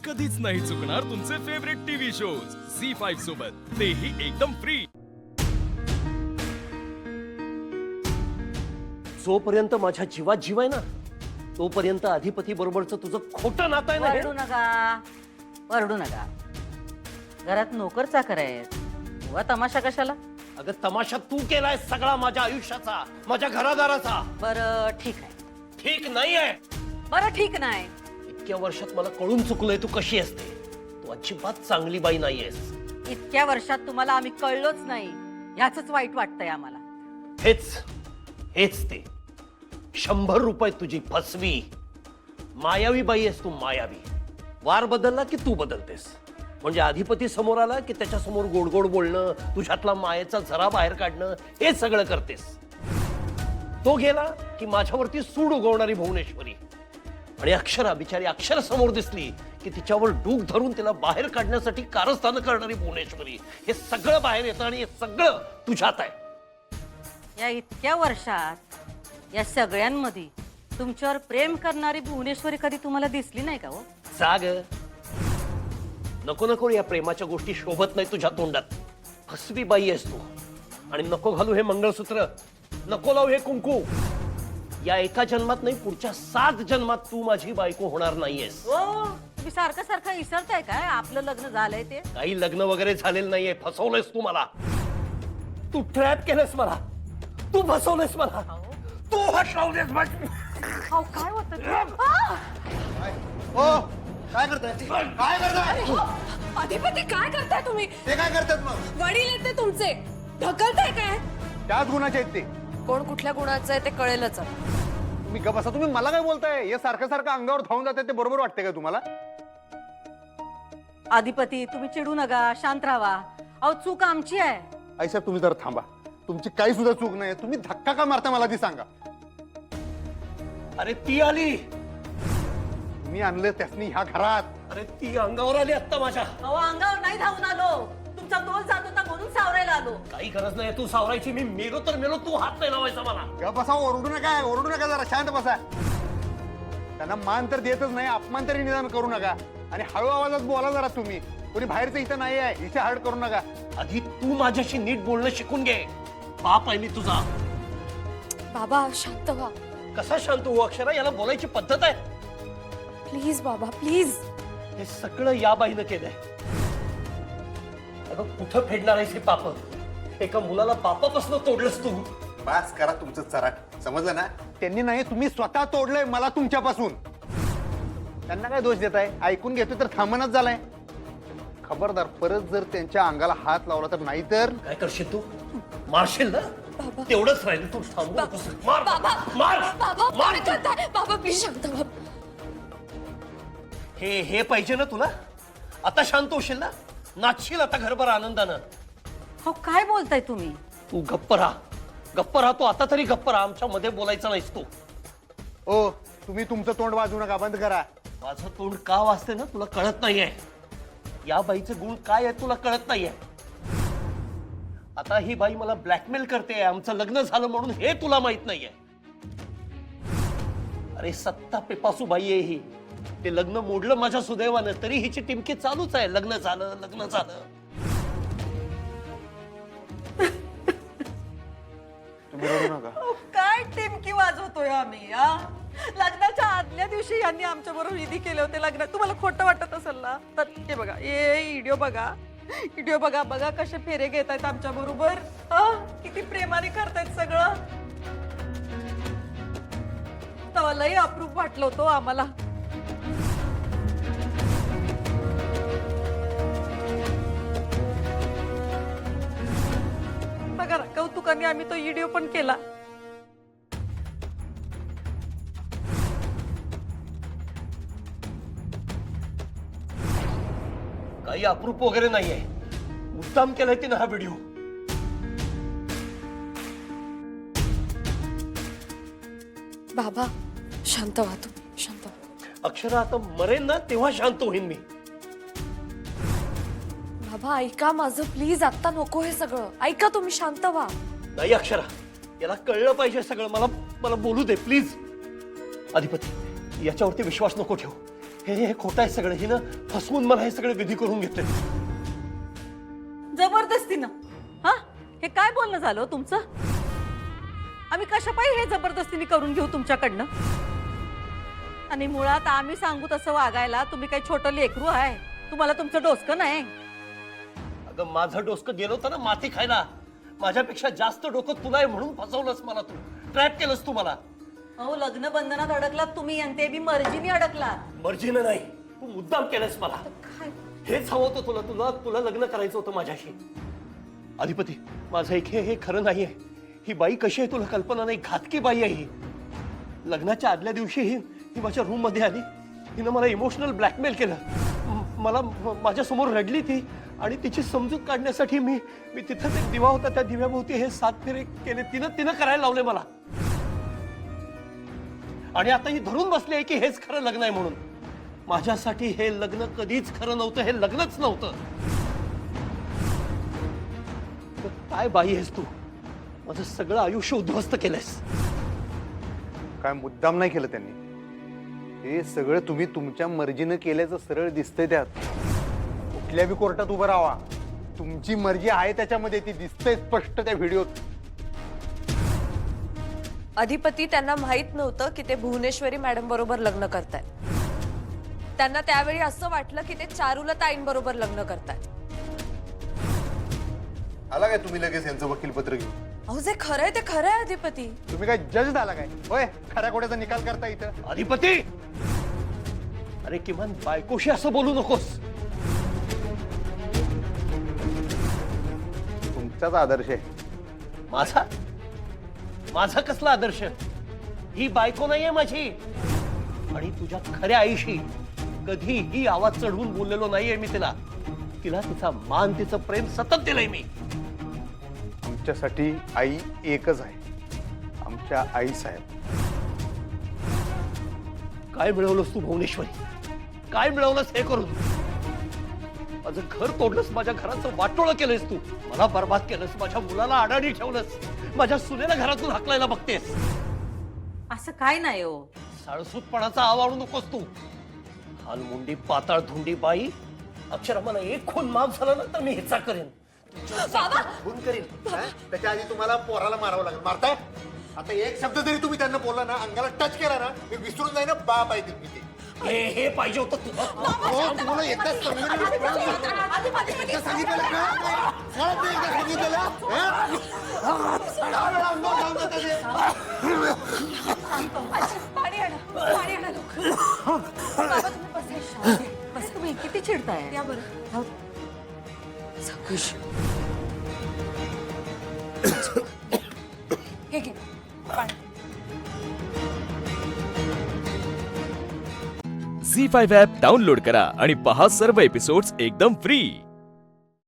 कधीच नाही चुकणार तुमचे फेवरेट टीव्ही शोज झी5 सोबत, तेही एकदम फ्री। जोपर्यंत माझ्या जीवात जीव आहे ना तोपर्यंत अधिपती बरोबरचं तुझं खोटं नातं आहे ना हे? वरडू नका। घरात नोकर चाकर आहेत, वा तमाशा कशाला? अगं तमाशा तू केलाय सगळा माझ्या आयुष्याचा, माझ्या घरादाराचा। बरं ठीक आहे, ठीक नाहीये। बरं ठीक नाही। इतक्या वर्षात मला कळून चुकलंय तू कशी असते। तू अजिबात चांगली बाई नाहीयेस। इतक्या वर्षात तुम्हाला आम्ही कळलोच नाही, ह्याच वाईट वाटतंय आम्हाला। हेच हेच ते 100 रुपये तुझी फसवी मायावी बाई आहेस तू, मायावी। वार बदलला की तू बदलतेस, म्हणजे अधिपती समोर आला की त्याच्या समोर गोड गोड बोलणं, तुझ्यातला मायेचा झरा बाहेर काढणं, हे सगळं करतेस। तो गेला की माझ्यावरती सूड उगवणारी भुवनेश्वरी, आणि अक्षरा बिचारी अक्षर समोर दिसली की तिच्यावर डूक धरून तिला बाहेर काढण्यासाठी कारस्थान करणारी भुवनेश्वरी, हे सगळं बाहेर येतं आणि हे सगळं तुझ्यात आहे। या इतक्या वर्षात या सगळ्यांमध्ये तुमच्यावर प्रेम करणारी भुवनेश्वरी कधी तुम्हाला दिसली नाही का हो? जाग नको नको या प्रेमाच्या गोष्टी शोभत नाही तुझ्या तोंडात। फसवी बाई आहेस तू, आणि नको घालू हे मंगळसूत्र, नको लावू हे कुंकू। या एका जन्मात नाही, पुढच्या 7 जन्मात तू माझी बायको होणार नाहीयेस। ओ तुम्ही सारखं सारखं विसरताय काय आपलं लग्न झालंय ते? काही लग्न वगैरे झालेलं नाहीये, फसवलंयस तू मला। तू ट्रॅप केलंस मला, तू फसवलंयस मला, तू हटवलेस माझी। अहो काय होतं ते? ओ काय करताय? काय करताय? अधिपती काय करताय तुम्ही? ते काय करतात मग? वडील आहेत ते तुमचे, ढकलताय काय? त्याच गुणाचे आहेत ते। कोण कुठल्या गुणाचं आहे ते कळेलच आता. तुम्ही गप बसा, तुम्ही मला काय बोलताय? हे सारखं सारखं अंगावर धावून जाते ते बरोबर वाटते का तुम्हाला? अधिपती तुम्ही चिडू नका, शांत राहा। अहो चूक आमची आहे। आई साहेब तुम्ही जरा थांबा, तुमची काही सुद्धा चूक नाही। तुम्ही धक्का का मारता मला ती सांगा। अरे ती आली, मी आणलं त्यासनी ह्या घरात। अरे ती अंगावर आली आत्ता माझ्या। अहो अंगावर नाही धावून आलो, तुमचा तोल जात होता म्हणून सावरायला आलो। काही गरज नाही तू सावरायची, मी मेलो तर मेलो, तू हात नाही लावायचा मला। गप बसा, ओरडू नका, ओरडू नका, जरा शांत बसा। त्यांना मान तर देतच नाही, अपमान तरी निदान करू नका, आणि हळू आवाजात बोला जरा तुम्ही। कोणी बाहेरचं इथं नाही आहे, इथे हर्ट करू नका। आधी तू माझ्याशी नीट बोलणं शिकून घे, बाप आहे मी तुझा। बाबा शांत व्हा कसा शांत हो अक्षरा, याला बोलायची पद्धत आहे। प्लीज बाबा प्लीज। हे सगळं या बाईनं केलंय। अगं कुठं फेडणार आहेस हे पाप? एका मुलाला बापापासून तोडलंस तू। बस करा तुमचं चराट, समजलं ना? त्यांनी नाही, तुम्ही स्वतः तोडलंय मला तुमच्यापासून। त्यांना काय दोष देताय? ऐकून घेतोय तर थांबणच झालाय। खबरदार, परत जर त्यांच्या अंगाला हात लावला तर, नाही तर काय करशील तू? मारशील ना? तेवढंच राहील, तू थांबू नकोस। मार बाबा मार बाबा मार। काय करताय? बाबा प्लीज शांत व्हा। हे पाहिजे ना तुला? आता शांत होशील ना? नाचशील आता घरभर आनंदानं। हो काय बोलताय तुम्ही? तू गप्प राहा, गप्प राहा, तू आता तरी गप्प राहा, आमच्या मध्ये बोलायचं नाहीस तू। ओ तुम्ही तुमचं तोंड वाजवू नका, बंद करा। माझं तोंड का वाजते ना तुला कळत नाहीये। या बाईचे गुण काय आहे तुला कळत नाहीये। आता ही बाई मला ब्लॅकमेल करते आमचं लग्न झालं म्हणून, हे तुला माहित नाहीये। अरे सत्ता पेपासू बाई आहे ही, ते लग्न मोडलं माझ्या सुदैवानं, तरी हिची टिमकी चालूच आहे, लग्न झालं लग्न झालं। तुम्ही रडू नका। काय टिमकी वाजवतोय आम्ही? लग्नाच्या आदल्या दिवशी यांनी आमच्या बरोबर विधी केले होते लग्नात। तुम्हाला खोटं वाटत असेल ना, तर हे बघा, हे व्हिडिओ बघा, व्हिडिओ बघा, बघा कसे फेरे घेत आहेत आमच्या बरोबर, किती प्रेमाने करतायत सगळं। तवालाही अप्रूप वाटलं होतं आम्हाला। बघा ना, कौतुकाने आम्ही तो व्हिडिओ पण केला। काही अप्रूप वगैरे नाहीये, मुद्दाम केलाय तिनं हा व्हिडिओ। बाबा शांत व्हा तुम्ही, शांत व्हा। अक्षरा आता मरेन ना तेव्हा शांत होईन मी। बाबा ऐका माझं प्लीज, आता नको हे सगळं, ऐका तुम्ही, शांत व्हा। नाही अक्षरा, याला कळलं पाहिजे सगळं, मला बोलू दे प्लीज। अधिपती याच्यावरती विश्वास नको ठेव, हे खोटं आहे सगळं. हिनं फसवून मला हे सगळे विधी करून घेतले. जबरदस्तीनं हा हे काय बोलणं झालं हो तुमचं? आम्ही कशा पाहिजे हे जबरदस्तीने करून घेऊ तुमच्याकडनं? आणि मुळात आम्ही सांगू तसं वागायला तुम्ही काही छोटं लेकरू आहे? तुम्हाला तुमचं डोसकं नाही? अगं माझं डोसकं गेलं होतं ना माती खायला. माझ्यापेक्षा जास्त डोकं तुला आहे म्हणून फसवलंस मला. तू ट्रॅप केलंस तू मला. अहो लग्न बंधनात अडकलात तुम्ही आणि ते बी मर्जीने अडकलात. मर्जीनं नाही, तू मुद्दाम केलंस मला. काय हेच हवं होतं तुला. तुला तुला लग्न करायचं होतं माझ्याशी. अधिपती, माझं एक हे खरं नाहीये. ही बाई कशी आहे तुला कल्पना नाही. घातकी बाई आहे ही. लग्नाच्या आदल्या दिवशी ही माझ्या रूम मध्ये आली. हिनं मला इमोशनल ब्लॅकमेल केलं. मला माझ्या समोर रडली ती. आणि तिची समजूत काढण्यासाठी मी तिथं एक दिवा होता, त्या दिव्याभोवती हे 7 फेरे केले. तिनं करायला लावले मला. आणि आता ही धरून बसली आहे की हेच खरं लग्न आहे म्हणून. माझ्यासाठी हे लग्न कधीच खरं नव्हतं. हे लग्नच नव्हतं. काय बाई आहेस तू? माझं सगळं आयुष्य उद्ध्वस्त केलंयस. काय मुद्दाम नाही केलं त्यांनी. हे सगळं तुम्ही तुमच्या मर्जीनं केल्याचं सरळ दिसतंय त्यात. कुठल्या बी कोर्टात उभं राहा, तुमची मर्जी आहे त्याच्यामध्ये. ती दिसतंय स्पष्ट त्या व्हिडिओत. अधिपती, त्यांना माहित नव्हतं की ते भुवनेश्वरी मॅडम बरोबर लग्न करताय. त्यांना त्यावेळी असं वाटलं की ते चारुलताईंबरोबर लग्न करताय. आला काय तुम्ही लगेच यांचं वकीलपत्र घेऊन? अहो जे खरंय ते खरंय अधिपती. तुम्ही काय जज झाला काय? होय, खऱ्या खोट्याचा निकाल करता इथं. अधिपती, अरे किमान बायकोशी असं बोलू नकोस. तुमचाच आदर्श आहे. माझा कसला आदर्श? ही बायको नाहीये माझी. आणि तुझ्या खऱ्या आईशी कधीही आवाज चढवून बोललेलो नाहीये मी. तिला तिचा मान, तिचं प्रेम सतत दिलंय मी. आमच्यासाठी आई एकच आहे, आमच्या आई साहेब. काय मिळवलंस तू भुवनेश्वरी? काय मिळवलंस हे करून? माझं घर तोडलंस. माझ्या घराचं वाटोळं केलंस तू. मला बर्बाद केलंस. माझ्या मुलाला अडाणी ठेवलंस. माझ्या सुनेला घरातून हाकलायला बघतेस. असं काय नाही हो. साळसूतपणाचा आवाळू नकोस तू. खालमुंडी पाताळ धुंडी बाई. अक्षर मला एक खून माफ झाला ना तर मी ह्याचा करेन. खून करीन. त्याच्या आधी तुम्हाला पोराला मारावं लागेल. मारताय? आता एक शब्द जरी तुम्ही त्यांना बोलला ना, अंगाला टच केला ना, मी विसरून जाईन बाप आहे तुम्ही ते. हे पाहिजे होतं तुला. तुम्हाला एकदाच सांगितलेलं का? सांगितलेलं? पाणी आणा, पाणी आणा लवकर. बाबा तुम्ही बसा. बस तुम्ही किती चिडताय? या बरं. खुश. हे घे पाणी. झी 5 ॲप डाउनलोड करा आणि पहा सर्व एपिसोड्स एकदम फ्री.